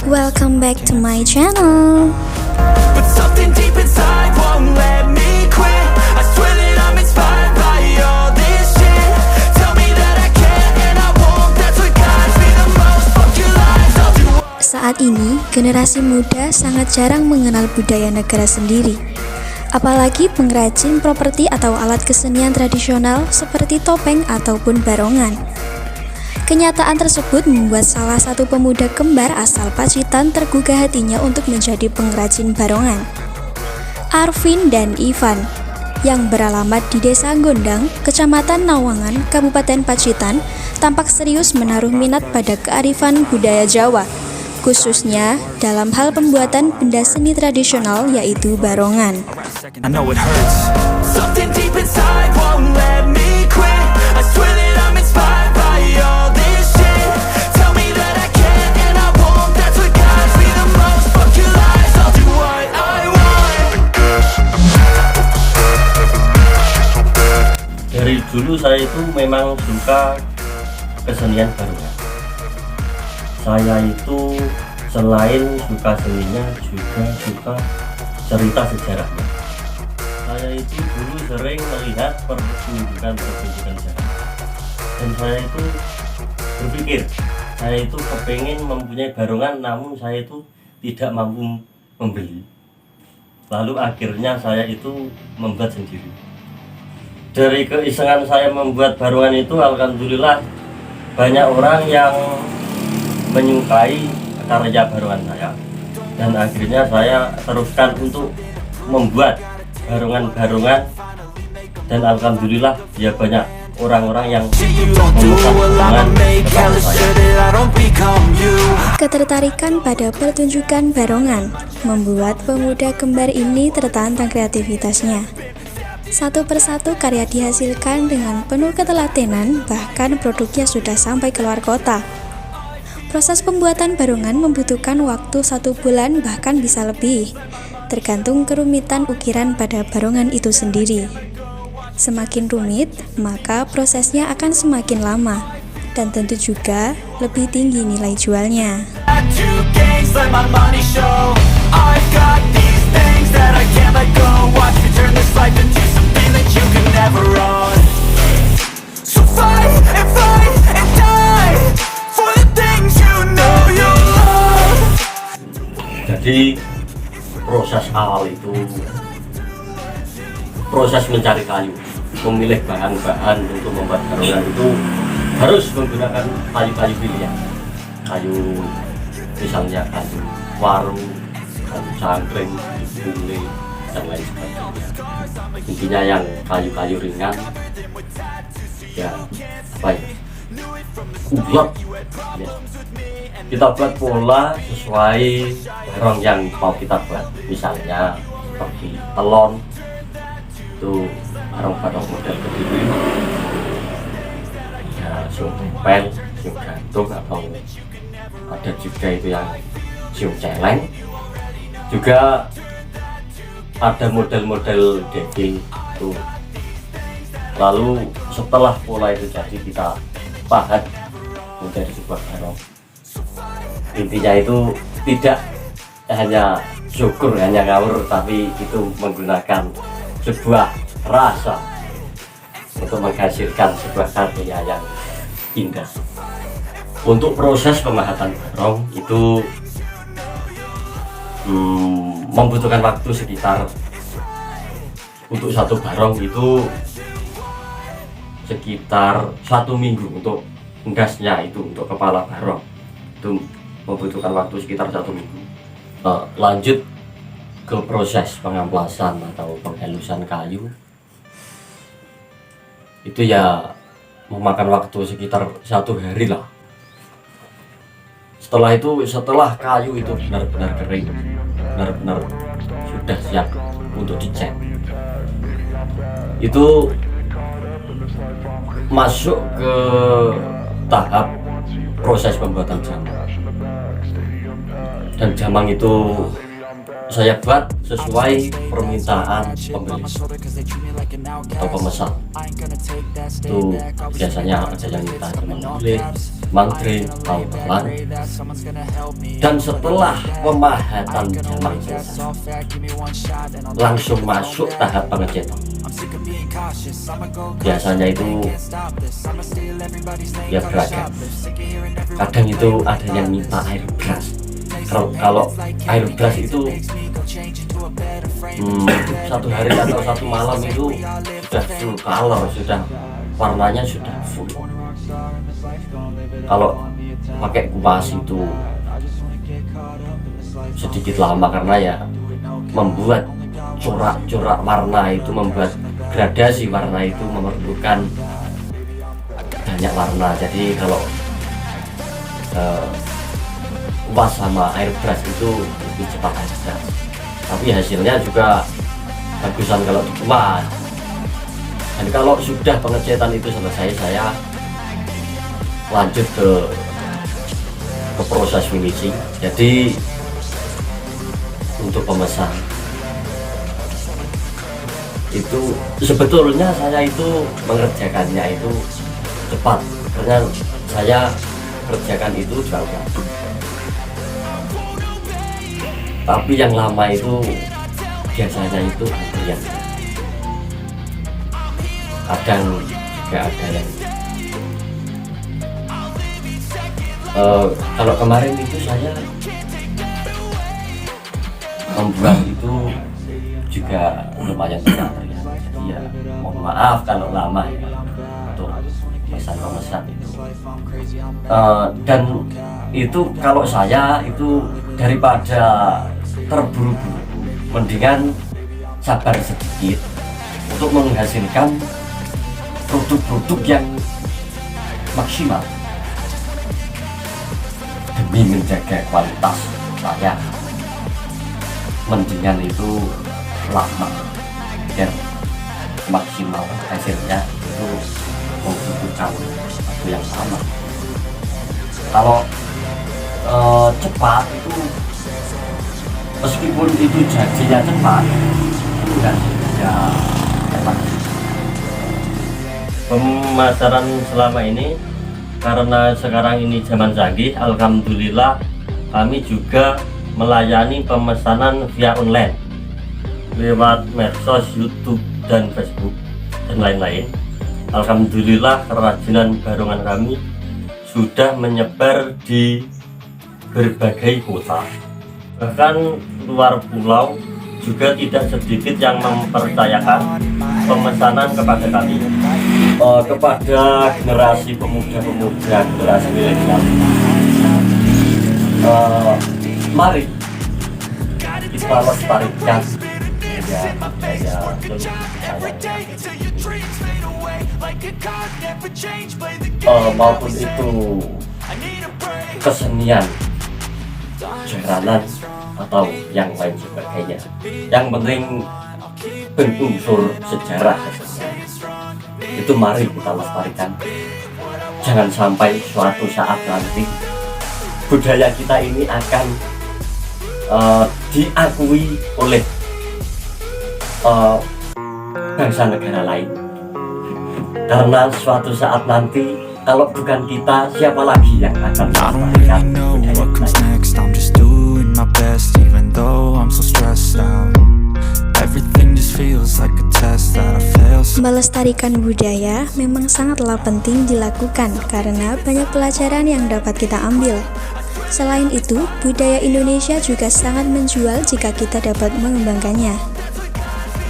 Welcome back to my channel. But something deep inside won't let me quit. I swear that I'm inspired by all this shit. Tell me that I can and I won't. That's what guides me the most. Fuck your lies, I'll do what. Saat ini, generasi muda sangat jarang mengenal budaya negara sendiri. Apalagi pengrajin properti atau alat kesenian tradisional seperti topeng ataupun barongan. Kenyataan tersebut membuat salah satu pemuda kembar asal Pacitan tergugah hatinya untuk menjadi pengrajin barongan. Arvin dan Ivan, yang beralamat di Desa Gondang, Kecamatan Nawangan, Kabupaten Pacitan, tampak serius menaruh minat pada kearifan budaya Jawa, khususnya dalam hal pembuatan benda seni tradisional yaitu barongan. I know it hurts. Something deep inside won't let me quit. I swear that I'm inspired by all this shit. Tell me that I can and I won't. That's what guides me the most. Fuck your lies, I'll do what I want. Dari dulu saya itu memang suka kesenian barongan. Saya itu selain suka seninya juga suka cerita sejarahnya. Saya itu dulu sering melihat pertunjukan jalan, dan saya itu berpikir saya itu kepengen mempunyai barongan, namun saya itu tidak mampu membeli. Lalu akhirnya saya itu membuat sendiri. Dari keisengan saya membuat barongan itu, alhamdulillah banyak orang yang menyukai karya barongan saya, dan akhirnya saya teruskan untuk membuat barongan-barongan, dan alhamdulillah ya banyak orang-orang yang memesan barongan kepada saya. Ketertarikan pada pertunjukan barongan membuat pemuda kembar ini tertantang kreativitasnya. Satu persatu karya dihasilkan dengan penuh ketelatenan, bahkan produknya sudah sampai keluar kota. Proses pembuatan barongan membutuhkan waktu 1 bulan bahkan bisa lebih, tergantung kerumitan ukiran pada barongan itu sendiri. Semakin rumit, maka prosesnya akan semakin lama, dan tentu juga lebih tinggi nilai jualnya. Jadi proses awal itu proses mencari kayu, memilih bahan-bahan untuk membuat barongan itu harus menggunakan kayu-kayu pilihan. Kayu misalnya kayu waru, kayu cangkring, bule, dan lain sebagainya. Intinya yang kayu-kayu ringan, ya apa ya, kublok ya. Kita buat pola sesuai barong yang mau kita buat. Misalnya seperti telon, itu barong-barong model kediri, ya siung tempel, siung gantung, atau ada juga itu yang siung celeng. Juga ada model-model daging itu. Lalu setelah pola itu jadi, kita pahat menjadi sebuah barong. Intinya itu tidak hanya syukur, hanya ngawur, tapi itu menggunakan sebuah rasa untuk menghasilkan sebuah karya yang indah. Untuk proses pemahatan barong itu membutuhkan waktu sekitar, untuk satu barong itu sekitar 1 minggu. Untuk ngasnya itu, untuk kepala barong itu membutuhkan waktu sekitar 1 minggu. Lanjut ke proses pengamplasan atau penghalusan kayu, itu ya memakan waktu sekitar 1 hari lah. Setelah itu, setelah kayu itu benar-benar kering, benar-benar sudah siap untuk dicat, itu masuk ke tahap proses pembuatan jamang. Dan jamang itu saya buat sesuai permintaan pembeli atau pemesan. Itu biasanya ada yang minta jamang kulit, Mantre Al-Quran. Dan setelah pemahatan jamak selesai, langsung masuk tahap pengecetan. Biasanya itu ya beragam. Kadang itu ada yang minta air brush. Kalau air brush itu satu hari atau satu malam itu sudah full color, sudah warnanya sudah full. Kalau pakai kupas itu sedikit lama karena ya membuat corak-corak warna itu, membuat gradasi warna itu memerlukan banyak warna. Jadi kalau kupas sama air brush itu lebih cepat aja, tapi hasilnya juga bagusan kalau dikupas. Dan kalau sudah pengecetan itu selesai, saya lanjut ke proses finishing. Jadi untuk pemesan itu sebetulnya saya itu mengerjakannya itu cepat, karena saya kerjakan itu jauh-jauh. Tapi yang lama itu biasanya itu antrian. Kadang juga ada yang kalau kemarin itu saya membuat itu juga lumayan berat ya. Jadi ya mohon maaf kalau lama ya untuk pemesan itu. Dan itu kalau saya itu daripada terburu-buru, mendingan sabar sedikit untuk menghasilkan produk-produk yang maksimal demi menjaga kualitas saya. Mendingan itu lama biar maksimal hasilnya itu membutuhkan waktu yang sama. Kalau cepat itu meskipun itu jadinya cepat enggak ya cepat. Pemasaran selama ini karena sekarang ini zaman canggih, alhamdulillah kami juga melayani pemesanan via online lewat medsos, YouTube dan Facebook dan lain-lain. Alhamdulillah kerajinan barongan kami sudah menyebar di berbagai kota, bahkan luar pulau juga tidak sedikit yang mempercayakan pemesanan kepada kami. Kepada generasi pemuda-pemuda, generasi milenial, mari kita lestarikan maupun itu kesenian, jaranan atau yang lain sebagainya. Yang penting berunsur sejarah, itu mari kita lestarikan. Jangan sampai suatu saat nanti budaya kita ini akan diakui oleh bangsa negara lain, karena suatu saat nanti kalau bukan kita, siapa lagi yang akan melestarikan budaya kita? I'm just doing my best, even though I'm so stressed out. Everything just feels like a test that I fail. Melestarikan budaya memang sangatlah penting dilakukan karena banyak pelajaran yang dapat kita ambil. Selain itu, budaya Indonesia juga sangat menjual jika kita dapat mengembangkannya.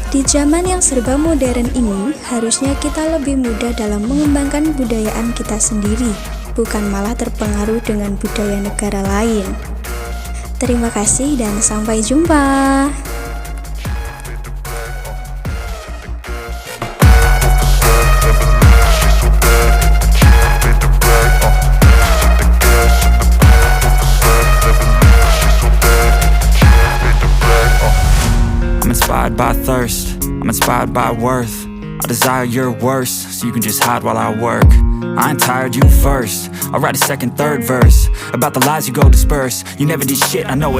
Di zaman yang serba modern ini, harusnya kita lebih mudah dalam mengembangkan budayaan kita sendiri, bukan malah terpengaruh dengan budaya negara lain. Terima kasih dan sampai jumpa. I'm inspired by thirst, I'm inspired by worth. I desire your worst, so you can just hide while I work. I ain't tired, you first. I'll write a second, third verse about the lies you go disperse. You never did shit, I know it.